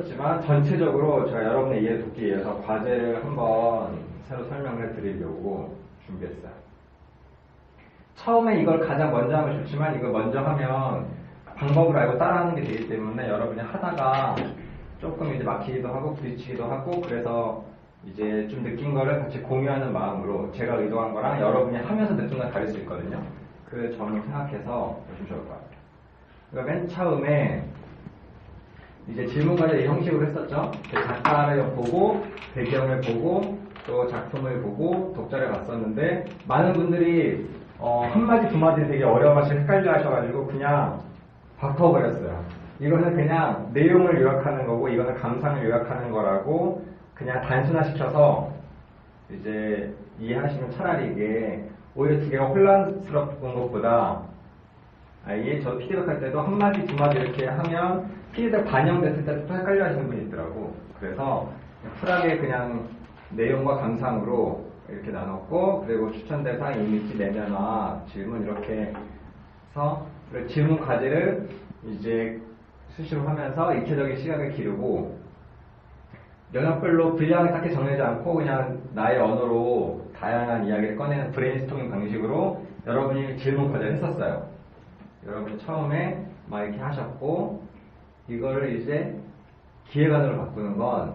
있었지만 전체적으로 제가 여러분의 이해를 돕기 위해서 과제를 한번 새로 설명을 드리려고 준비했어요. 처음에 이걸 가장 먼저 하면 좋지만 이걸 먼저 하면 방법을 알고 따라하는 게 되기 때문에 여러분이 하다가 조금 이제 막히기도 하고 부딪히기도 하고 그래서 이제 좀 느낀 거를 같이 공유하는 마음으로 제가 의도한 거랑 여러분이 하면서 느낀 건 다를 수 있거든요. 그 점을 생각해서 보시면 좋을 것 같아요. 그러니까 맨 처음에 이제 질문과제 형식으로 했었죠. 작가를 보고 배경을 보고 또 작품을 보고 독자를 봤었는데 많은 분들이 한마디 두 마디 되게 어려워하시고 헷갈려 하셔가지고 그냥 바꿔버렸어요. 이거는 그냥 내용을 요약하는 거고 이거는 감상을 요약하는 거라고 그냥 단순화시켜서 이제 이해하시면 차라리 이게 오히려 두 개가 혼란스럽은 것보다 아예 저 피드백 할 때도 한마디 두 마디 이렇게 하면 피드백 반영됐을 때 또 헷갈려 하시는 분이 있더라고. 그래서 쿨하게 그냥 내용과 감상으로 이렇게 나눴고 그리고 추천 대상, 이미지, 내면화, 질문 이렇게 해서 질문 과제를 이제 수시로 하면서 입체적인 시각을 기르고 영역별로 분량을 딱히 정해지 않고 그냥 나의 언어로 다양한 이야기를 꺼내는 브레인스토밍 방식으로 여러분이 질문 과제를 했었어요. 여러분이 처음에 막 이렇게 하셨고 이거를 이제 기획안으로 바꾸는 건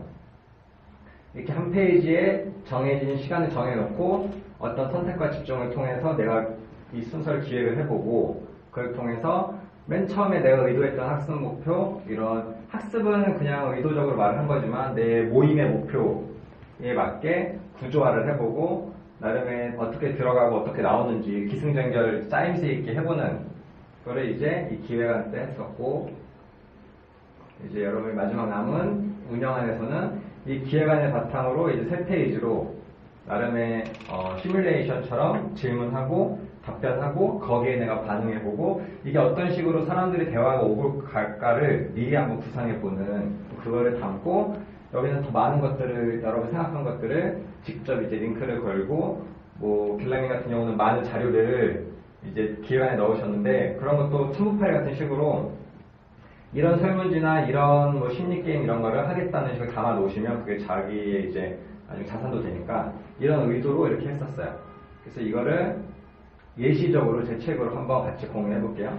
이렇게 한 페이지에 정해진 시간을 정해놓고 어떤 선택과 집중을 통해서 내가 이 순서를 기획을 해보고 그걸 통해서 맨 처음에 내가 의도했던 학습 목표 이런 학습은 그냥 의도적으로 말을 한 거지만 내 모임의 목표에 맞게 구조화를 해보고 나름의 어떻게 들어가고 어떻게 나오는지 기승전결 짜임새 있게 해보는 그거를 이제 이 기획안 때 했었고 이제 여러분이 마지막 남은 운영안에서는 이 기획안을 바탕으로 이제 세 페이지로 나름의 시뮬레이션처럼 질문하고 답변하고 거기에 내가 반응해보고 이게 어떤 식으로 사람들이 대화가 오고 갈까를 미리 한번 구상해보는 그거를 담고 여기는 더 많은 것들을 여러분 생각한 것들을 직접 이제 링크를 걸고 뭐 빌라민 같은 경우는 많은 자료를 이제 기획안에 넣으셨는데 그런 것도 첨부 파일 같은 식으로 이런 설문지나 이런 뭐 심리 게임 이런 거를 하겠다는 식으로 담아 놓으시면 그게 자기의 이제 나중에 자산도 되니까 이런 의도로 이렇게 했었어요. 그래서 이거를 예시적으로 제 책으로 한번 같이 공유해 볼게요.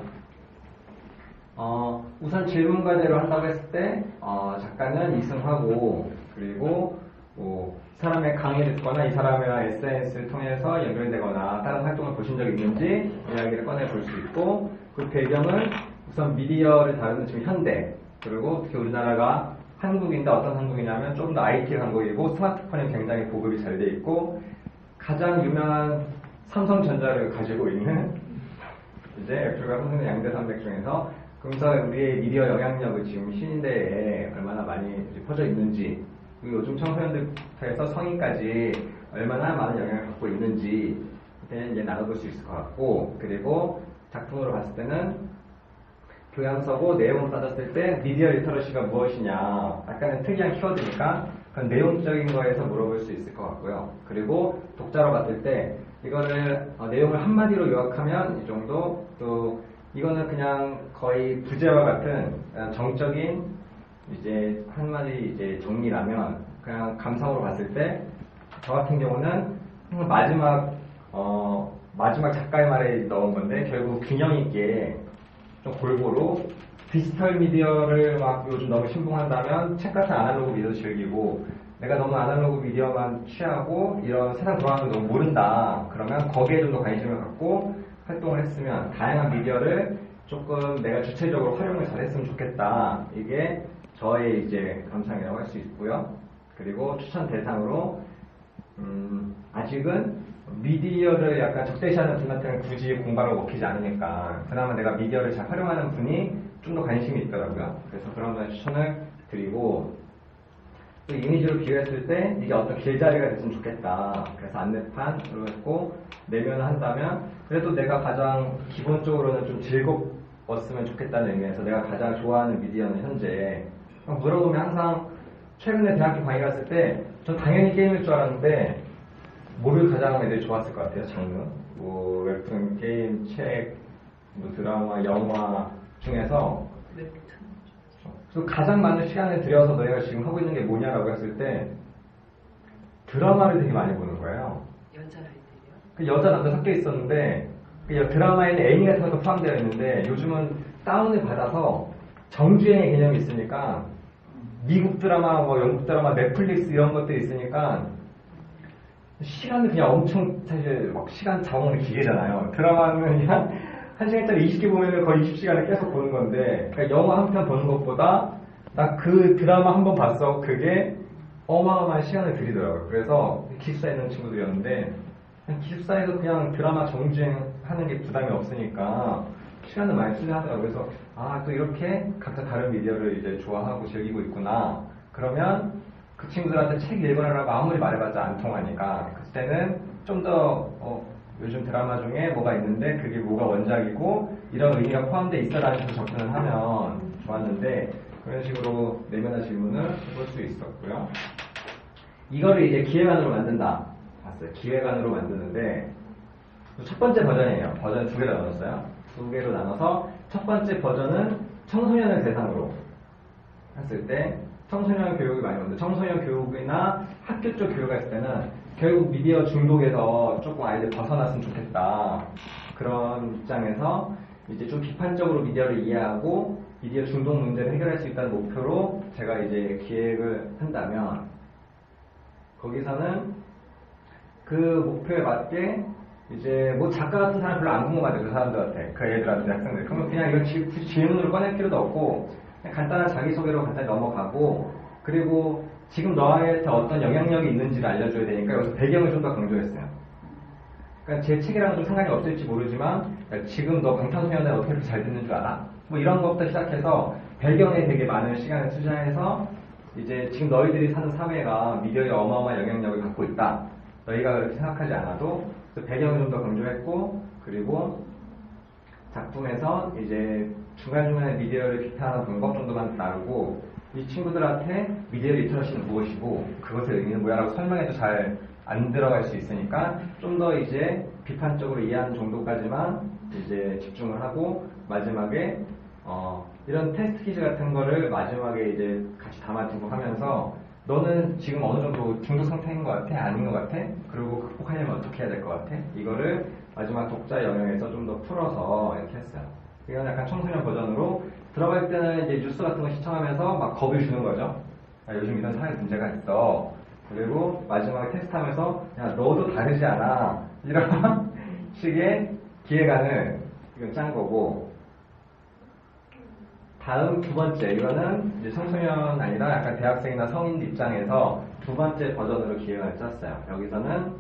우선 질문 과제로 한다고 했을 때 작가는 이승하고 그리고 뭐 사람의 강의를 듣거나 이 사람이랑 SNS를 통해서 연결되거나 다른 활동을 보신 적 있는지 이야기를 꺼내 볼 수 있고 그 배경은 우선 미디어를 다루는 지금 현대 그리고 특히 우리나라가 한국인데 어떤 한국이냐면 좀 더 IT 한국이고 스마트폰이 굉장히 보급이 잘 돼 있고 가장 유명한 삼성전자를 가지고 있는 이제 애플과 삼성의 양대 산맥 중에서 그러면서 우리의 미디어 영향력을 지금 시대에 얼마나 많이 퍼져 있는지 그리고 요즘 청소년들부터 성인까지 얼마나 많은 영향을 갖고 있는지 이제 나눠볼 수 있을 것 같고 그리고 작품으로 봤을 때는 교양서고 내용을 따졌을 때 미디어 리터러시가 무엇이냐 약간은 특이한 키워드니까 그런 내용적인 거에서 물어볼 수 있을 것 같고요. 그리고 독자로 봤을 때 이거를 내용을 한마디로 요약하면 이 정도 또 이거는 그냥 거의 부제와 같은 정적인 이제 한마디 이제 정리라면 그냥 감상으로 봤을 때 저 같은 경우는 마지막 작가의 말에 넣은 건데 결국 균형 있게 좀 골고루 디지털 미디어를 막 요즘 너무 신봉한다면 책 같은 아날로그 미디어 즐기고 내가 너무 아날로그 미디어만 취하고 이런 세상 돌아가는 거 너무 모른다 그러면 거기에 좀 더 관심을 갖고 활동을 했으면 다양한 미디어를 조금 내가 주체적으로 활용을 잘했으면 좋겠다 이게 저의 이제 감상이라고 할 수 있고요. 그리고 추천 대상으로 아직은 미디어를 약간 적대시하는 분한테는 굳이 공부하러 먹히지 않으니까 그나마 내가 미디어를 잘 활용하는 분이 좀 더 관심이 있더라고요. 그래서 그런 분에 추천을 드리고 또 이미지로 비교했을 때 이게 어떤 길자리가 됐으면 좋겠다. 그래서 안내판으로 했고 내면을 한다면 그래도 내가 가장 기본적으로는 좀 즐거웠으면 좋겠다는 의미에서 내가 가장 좋아하는 미디어는 현재 물어보면 항상 최근에 대학교 강의 갔을 때 전 당연히 게임일 줄 알았는데 뭐를 가장 애들이 좋았을 것 같아요, 장르. 뭐, 웹툰, 게임, 책, 뭐 드라마, 영화 중에서 또 가장 많은 시간을 들여서 너희가 지금 하고 있는 게 뭐냐라고 했을 때 드라마를 되게 많이 보는 거예요. 여자아이들이요? 그 여자 남자 섞여 있었는데 그 드라마에는 애니 같은 것도 포함되어 있는데 요즘은 다운을 받아서 정주행의 개념이 있으니까 미국 드라마, 뭐 영국 드라마, 넷플릭스 이런 것들이 있으니까 시간을 그냥 엄청 사실 막 시간 잡아먹는 기계잖아요. 드라마는 그냥 1시간짜리 20개 보면 거의 20시간을 계속 보는 건데 그러니까 영화 한 편 보는 것보다 나 그 드라마 한 번 봤어. 그게 어마어마한 시간을 들이더라고요. 그래서 기숙사에 있는 친구들이었는데 기숙사에서 그냥 드라마 정주행하는 게 부담이 없으니까 시간을 많이 투자하더라고요. 그래서 또 이렇게 각자 다른 미디어를 이제 좋아하고 즐기고 있구나. 그러면 그 친구들한테 책 읽어라라고 아무리 말해봤자 안 통하니까 그때는 좀 더 요즘 드라마 중에 뭐가 있는데 그게 뭐가 원작이고 이런 의미가 포함되어 있어라는 식으로 접근을 하면 좋았는데 그런 식으로 내면의 질문을 해볼 수 있었고요. 이거를 이제 기획안으로 만든다. 봤어요. 기획안으로 만드는데 첫 번째 버전이에요. 버전 두 개로 나눴어요. 두 개로 나눠서 첫 번째 버전은 청소년을 대상으로 했을 때 청소년 교육이 많이 오는데 청소년 교육이나 학교 쪽 교육을 했을 때는 결국 미디어 중독에서 조금 아이들 벗어났으면 좋겠다. 그런 입장에서 이제 좀 비판적으로 미디어를 이해하고 미디어 중독 문제를 해결할 수 있다는 목표로 제가 이제 기획을 한다면 거기서는 그 목표에 맞게 이제 뭐 작가 같은 사람 별로 안 궁금하죠. 그 사람들한테, 그 애들한테, 학생들. 그러면 그냥 이거 굳이 질문으로 꺼낼 필요도 없고 그냥 간단한 자기소개로 간단히 넘어가고 그리고 지금 너한테 어떤 영향력이 있는지를 알려줘야 되니까 여기서 배경을 좀 더 강조했어요. 그러니까 제 책이랑은 좀 상관이 없을지 모르지만 지금 너 방탄소년단 어떻게 이렇게 잘 듣는 줄 알아? 뭐 이런 것부터 시작해서 배경에 되게 많은 시간을 투자해서 이제 지금 너희들이 사는 사회가 미디어에 어마어마한 영향력을 갖고 있다. 너희가 그렇게 생각하지 않아도 배경을 좀 더 강조했고 그리고 작품에서 이제 중간중간에 미디어를 비판하는 방법 정도만 나누고 이 친구들한테 미디어 리터러시는 무엇이고 그것의 의미는 뭐야라고 설명해도 잘 안 들어갈 수 있으니까 좀 더 이제 비판적으로 이해하는 정도까지만 이제 집중을 하고 마지막에 이런 테스트 퀴즈 같은 거를 마지막에 이제 같이 담아두고 하면서 너는 지금 어느 정도 중독 상태인 것 같아? 아닌 것 같아? 그리고 극복하려면 어떻게 해야 될 것 같아? 이거를 마지막 독자 영역에서 좀 더 풀어서 이렇게 했어요. 이건 약간 청소년 버전으로 들어갈 때는 이제 뉴스 같은 거 시청하면서 막 겁을 주는 거죠. 요즘 이런 사회 문제가 있어. 그리고 마지막에 테스트하면서 야 너도 다르지 않아. 이런 식의 기획안을 이건 짠 거고 다음 두 번째 이거는 이제 청소년 아니라 약간 대학생이나 성인 입장에서 두 번째 버전으로 기획안을 짰어요. 여기서는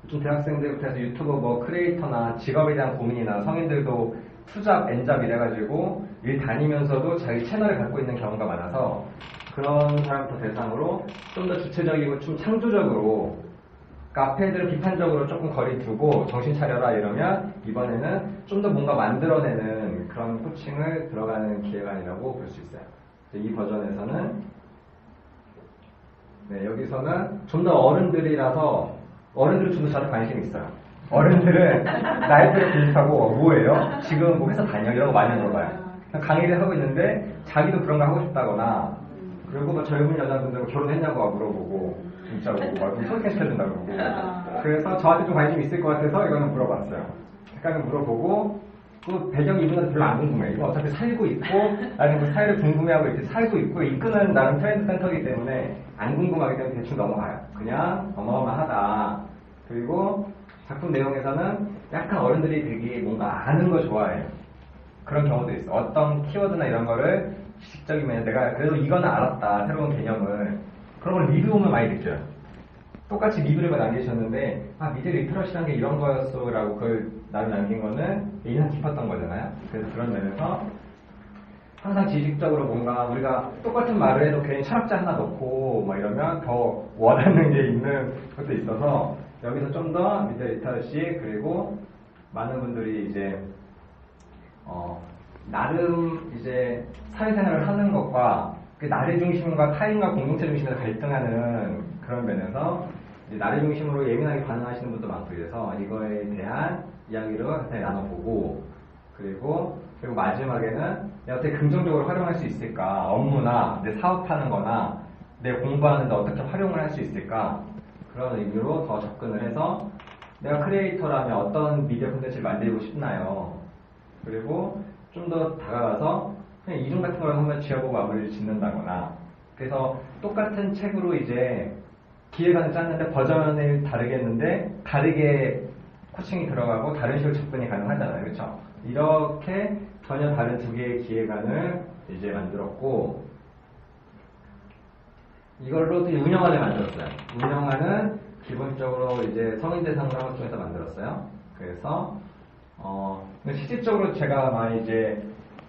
좀 대학생들부터 해서 유튜버 뭐 크리에이터나 직업에 대한 고민이나 성인들도 투잡, 엔잡 이래가지고 일 다니면서도 자기 채널을 갖고 있는 경우가 많아서 그런 사람부터 대상으로 좀 더 주체적이고 좀 창조적으로 카페들은 비판적으로 조금 거리 두고 정신 차려라 이러면 이번에는 좀 더 뭔가 만들어내는 그런 코칭을 들어가는 기획안이라고 볼 수 있어요. 이 버전에서는 여기서는 좀 더 어른들이라서 어른들은 좀 더 저한테 관심이 있어요. 어른들은 나이대로 비슷하고 뭐예요? 지금 뭐 회사 다녀? 이런 거 많이 물어봐요. 강의를 하고 있는데 자기도 그런 거 하고 싶다거나 그리고 뭐 젊은 여자분들 결혼했냐고 물어보고 진짜로 막 소개시켜준다고 그러고 그래서 저한테 좀 관심이 있을 것 같아서 이거는 물어봤어요. 잠깐 물어보고 그 배경이 이분한테 별로 안 궁금해. 이거 어차피 살고 있고 나는 그 사회를 궁금해하고 이렇게 살고 있고 이끄는 나름 트렌드 센터이기 때문에 안 궁금하기 때문에 대충 넘어가요. 그냥 어마어마하다. 그리고 작품 내용에서는 약간 어른들이 되게 뭔가 아는 거 좋아해요. 그런 경우도 있어. 어떤 키워드나 이런 거를 지식적이면 내가 그래도 이거는 알았다. 새로운 개념을. 그런 걸 리뷰 보면 많이 느껴요. 똑같이 리뷰를 남기셨는데 미디어 리터러시란 게 이런 거였어 라고 그걸 나를 남긴 거는 인상 깊었던 거잖아요. 그래서 그런 면에서 항상 지식적으로 뭔가 우리가 똑같은 말을 해도 괜히 철학자 하나 넣고 뭐 이러면 더 원하는 게 있는 것도 있어서 여기서 좀 더 미디어 리터러시 그리고 많은 분들이 이제 나름 이제 사회생활을 하는 것과 그 나를 중심과 타인과 공동체 중심에서 갈등하는 그런 면에서 이제 나를 중심으로 예민하게 반응하시는 분도 많고 이래서 이거에 대한 이야기를 간단히 나눠보고 그리고 마지막에는 내가 어떻게 긍정적으로 활용할 수 있을까? 업무나 내 사업하는 거나 내 공부하는데 어떻게 활용을 할 수 있을까? 그런 의미로 더 접근을 해서 내가 크리에이터라면 어떤 미디어 콘텐츠를 만들고 싶나요? 그리고 좀 더 다가가서 그냥 이중 같은 걸 한번 지어보고 마무리를 짓는다거나 그래서 똑같은 책으로 이제 기획안을 짰는데 버전이 다르겠는데 다르게 코칭이 들어가고 다른 식으로 접근이 가능하잖아요. 그렇죠? 이렇게 전혀 다른 두 개의 기획안을 이제 만들었고 이걸로 또 운영안을 만들었어요. 운영안은 기본적으로 이제 성인대상으로 한것 중에서 만들었어요. 그래서 실질적으로 제가 많이 이제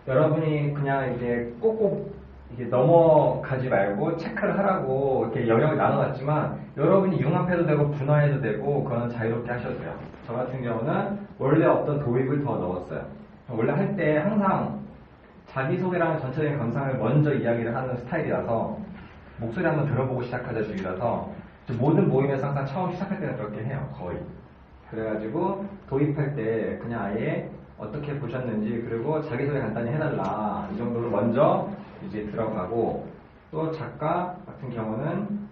여러분이 그냥 이제 꼭꼭 이게 넘어가지 말고 체크를 하라고 이렇게 영역을 나눠놨지만 여러분이 융합해도 되고 분화해도 되고 그건 자유롭게 하셔도 돼요. 저 같은 경우는 원래 어떤 도입을 더 넣었어요. 원래 할 때 항상 자기소개랑 전체적인 감상을 먼저 이야기를 하는 스타일이라서 목소리 한번 들어보고 시작하자 주의라서 모든 모임에서 항상 처음 시작할 때는 그렇게 해요. 거의. 그래가지고 도입할 때 그냥 아예 어떻게 보셨는지 그리고 자기소개 간단히 해달라 이 정도로 먼저 이제 들어가고 또 작가 같은 경우는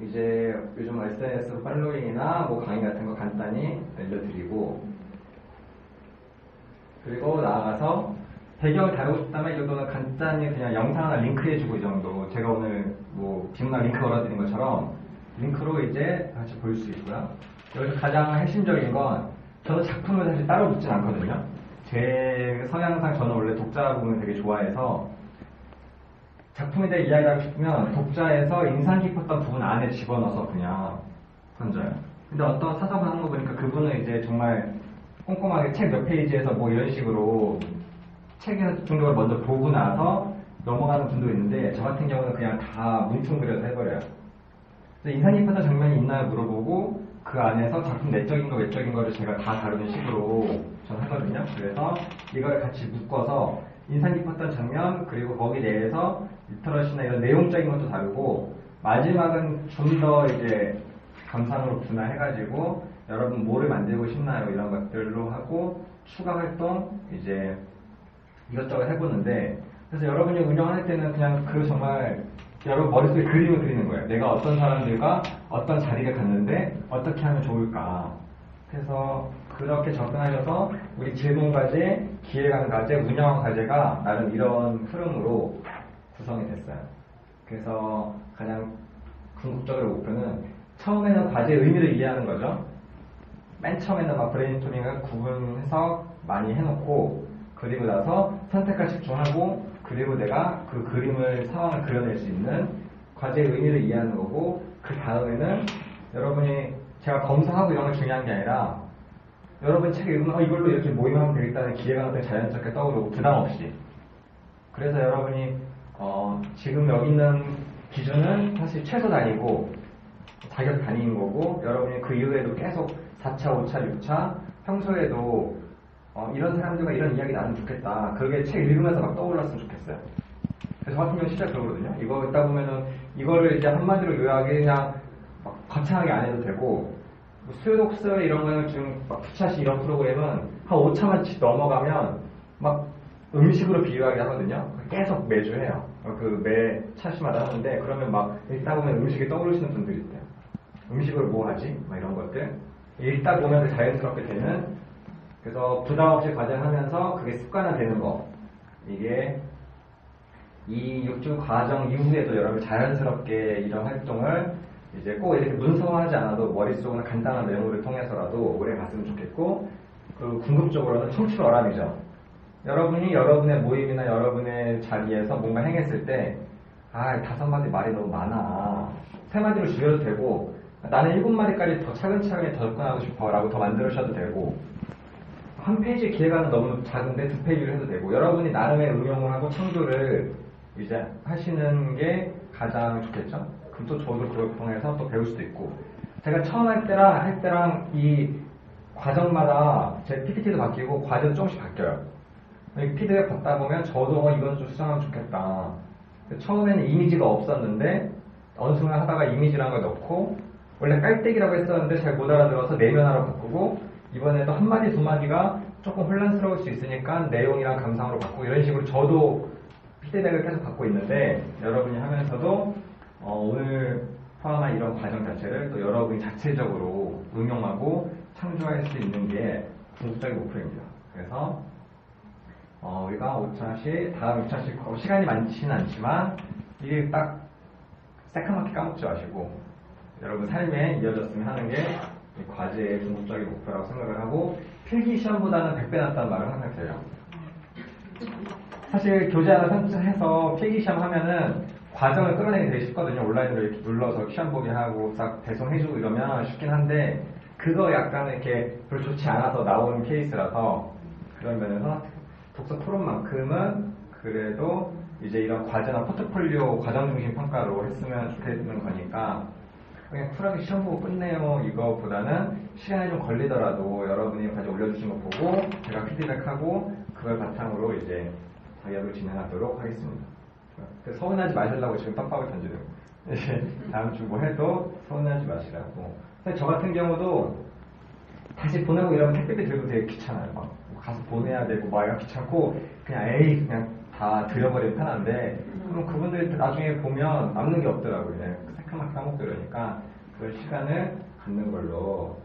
이제 요즘 SNS로 팔로잉이나 뭐 강의 같은 거 간단히 알려드리고 그리고 나아가서 배경을 다루고 싶다면 이 정도는 간단히 그냥 영상 하나 링크해주고 이 정도 제가 오늘 뭐 지금날 링크 걸어드린 것처럼 링크로 이제 같이 볼 수 있고요. 여기서 가장 핵심적인 건 저는 작품을 사실 따로 붙진 않거든요. 제 성향상 저는 원래 독자 부분을 되게 좋아해서 작품에 대해 이야기하고 싶으면 독자에서 인상 깊었던 부분 안에 집어넣어서 그냥 던져요. 근데 어떤 사석을 하는 거 보니까 그분은 이제 정말 꼼꼼하게 책 몇 페이지에서 뭐 이런 식으로 책에서 중독을 먼저 보고 나서 넘어가는 분도 있는데 저 같은 경우는 그냥 다 뭉뚱그려서 해버려요. 그래서 인상 깊었던 장면이 있나요 물어보고 그 안에서 작품 내적인 거 외적인 거를 제가 다 다루는 식으로 저는 하거든요. 그래서 이걸 같이 묶어서 인상 깊었던 장면 그리고 거기 내에서 리터러시나 이런 내용적인 것도 다루고 마지막은 좀 더 이제 감상으로 분할해가지고 여러분 뭐를 만들고 싶나요 이런 것들로 하고 추가 활동 이제 이것저것 해보는데 그래서 여러분이 운영할 때는 그냥 그 정말 여러분 머릿속에 그림을 그리는 거예요. 내가 어떤 사람들과 어떤 자리를 갔는데 어떻게 하면 좋을까. 그래서 그렇게 접근하셔서 우리 질문 과제, 기획안 과제, 운영 과제가 나름 이런 흐름으로 구성이 됐어요. 그래서 가장 궁극적으로 목표는 처음에는 과제의 의미를 이해하는 거죠. 맨 처음에는 막 브레인스토밍을 구분해서 많이 해놓고 그리고 나서 선택과 집중하고 그리고 내가 그 그림을 상황을 그려낼 수 있는 과제의 의미를 이해하는 거고 그 다음에는 여러분이 제가 검사하고 이런 걸 중요한 게 아니라 여러분 책 읽으면 이걸로 이렇게 모임하면 되겠다는 기회가 어떤 자연스럽게 떠오르고 부담 없이 그래서 여러분이 지금 여기 있는 기준은 사실 최소 단위고 자격 단위인 거고 여러분이 그 이후에도 계속 4차, 5차, 6차 평소에도 이런 사람들과 이런 이야기 나누면 좋겠다. 그게 책 읽으면서 막 떠올랐으면 좋겠어요. 그래서 같은 경우 진짜 그러거든요. 이거 읽다 보면은 이거를 이제 한마디로 요약해 그냥 막 거창하게 안 해도 되고 뭐 수요독서 이런 거는 지금 막 푸차시 이런 프로그램은 한 5차만 넘어가면 막 음식으로 비유하게 하거든요. 계속 매주 해요. 그 매 차시마다 하는데 그러면 막 읽다 보면 음식이 떠오르시는 분들이 있대요. 음식으로 뭐 하지? 막 이런 것들. 읽다 보면 자연스럽게 되는 그래서 부담 없이 과정하면서 그게 습관화되는 거. 이게 이 6주 과정 이후에도 여러분 자연스럽게 이런 활동을 이제 꼭 이렇게 문서화하지 않아도 머릿속으로 간단한 메모를 통해서라도 오래 갔으면 좋겠고 그리고 궁극적으로는 청출어람이죠. 여러분이 여러분의 모임이나 여러분의 자리에서 뭔가 행했을 때 5마디 말이 너무 많아. 3마디로 줄여도 되고 나는 7마디까지 더 차근차근히 더 접근하고 싶어 라고 더 만들으셔도 되고 한 페이지 기획안은 너무 작은데 2페이지를 해도 되고 여러분이 나름의 응용을 하고 창조를 이제 하시는 게 가장 좋겠죠. 그럼 또 저도 그걸 통해서 또 배울 수도 있고 제가 처음 할 때랑 이 과정마다 제 PPT도 바뀌고 과제도 조금씩 바뀌어요. 피드백 받다 보면 저도 이건 좀 수정하면 좋겠다. 처음에는 이미지가 없었는데 어느 순간 하다가 이미지라는 걸 넣고 원래 깔때기라고 했었는데 잘 못 알아들어서 내면화로 바꾸고 이번에도 1마디 2마디가 조금 혼란스러울 수 있으니까 내용이랑 감상으로 바꾸고 이런 식으로 저도 피드백을 계속 받고 있는데 여러분이 하면서도 오늘 포함한 이런 과정 자체를 또 여러분이 자체적으로 응용하고 창조할 수 있는 게 궁극적인 목표입니다. 그래서 우리가 5차시, 다음 2차시 시간이 많지는 않지만 이게 딱 새카맣게 까먹지 마시고 여러분 삶에 이어졌으면 하는 게 이 과제의 궁극적인 목표라고 생각을 하고 필기 시험보다는 100배 낫다는 말을 항상 드려요. 사실 교재 하나 선택해서 필기 시험 하면은 과정을 끌어내기 되게 쉽거든요. 온라인으로 이렇게 눌러서 시험 보기 하고 싹 배송해주고 이러면 쉽긴 한데 그거 약간 이렇게 별로 좋지 않아서 나온 케이스라서 그런 면에서 독서 토론만큼은 그래도 이제 이런 과제나 포트폴리오 과정 중심 평가로 했으면 좋겠는 거니까 그냥 쿨하게 시험 보고 끝내요 이거보다는 시간이 좀 걸리더라도 여러분이 과제 올려주신 거 보고 제가 피드백하고 그걸 바탕으로 이제 작업을 진행하도록 하겠습니다. 서운하지 마시려고 지금 떡밥을 던지는 이제 다음 주 뭐 해도 서운하지 마시라고. 사실 저 같은 경우도 다시 보내고 이러면 택배비 들고 되게 귀찮아요. 막 가서 보내야 되고 막 이런 귀찮고 그냥 에이 그냥 다 들여버리면 편한데 그럼 그분들이 나중에 보면 남는 게 없더라고요. 그냥 새카맣게 까먹고 이러니까 그럴 시간을 갖는 걸로